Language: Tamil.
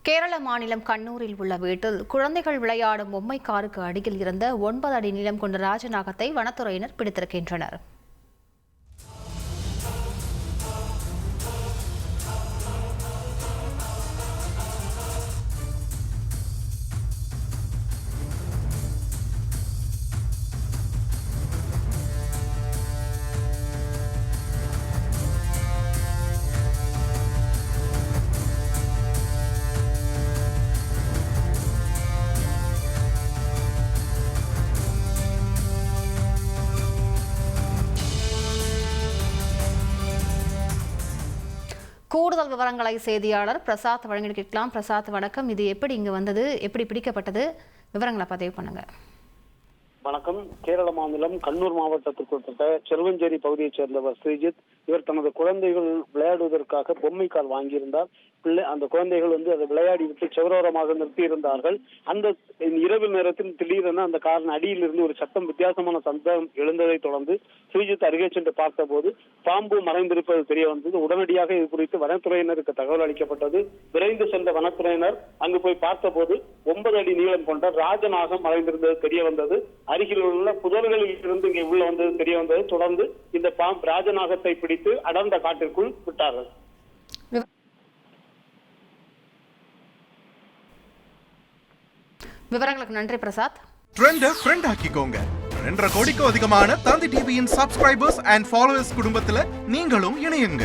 கேரள மாநிலம் கண்ணூரில் உள்ள வீட்டில் குழந்தைகள் விளையாடும் பொம்மை காருக்கு அடியில் இருந்த 9 அடி நீளம் கொண்ட ராஜநாகத்தை வனத்துறையினர் பிடித்திருக்கின்றனர். கூடுதல் விவரங்களை செய்தியாளர் பிரசாத் வழங்கியிருக்கலாம். பிரசாத் வணக்கம். இது எப்படி இங்கு வந்தது, எப்படி பிடிக்கப்பட்டது, விவரங்களை பதிவு பண்ணுங்க. வணக்கம். கேரள மாநிலம் கண்ணூர் மாவட்டத்திற்கு உட்பட்ட செல்வஞ்சேரி பகுதியைச் சேர்ந்தவர் ஸ்ரீஜித். இவர் தனது குழந்தைகள் விளையாடுவதற்காக பொம்மை கார் வாங்கியிருந்தார். அந்த குழந்தைகள் அதை விளையாடி விட்டு செவரோரமாக நிறுத்தி இருந்தார்கள். அந்த இரவு நேரத்தில் திடீரென அந்த காரின் அடியில் இருந்து ஒரு சத்தம், வித்தியாசமான சத்தம் எழுந்ததை தொடர்ந்து ஸ்ரீஜித் அருகே சென்று பார்த்தபோது பாம்பு மறைந்திருப்பது தெரிய வந்தது. உடனடியாக இது குறித்து வனத்துறையினருக்கு தகவல் அளிக்கப்பட்டது. விரைந்து சென்ற வனத்துறையினர் அங்கு போய் பார்த்தபோது 9 அடி நீளம் கொண்ட ராஜநாகம் மறைந்திருந்தது தெரிய வந்தது. அருகில் உள்ள புதர்களில் இருந்து இங்கே உள்ள வந்தது தெரிய வந்தது. தொடர்ந்து இந்த பாம்பு ராஜநாகத்தை பிடித்து அடர்ந்த காட்டிற்குள் விட்டார்கள். விவரங்களுக்கு நன்றி பிரசாத். ட்ரெண்ட ஃப்ரெண்ட் ஆக்கிக்கோங்க. 2.5 கோடிக்கு அதிகமான தந்தி டிவியின் சப்ஸ்கிரைபர்ஸ் அண்ட் ஃபாலோவர்ஸ் குடும்பத்துல நீங்களும் இணையுங்க.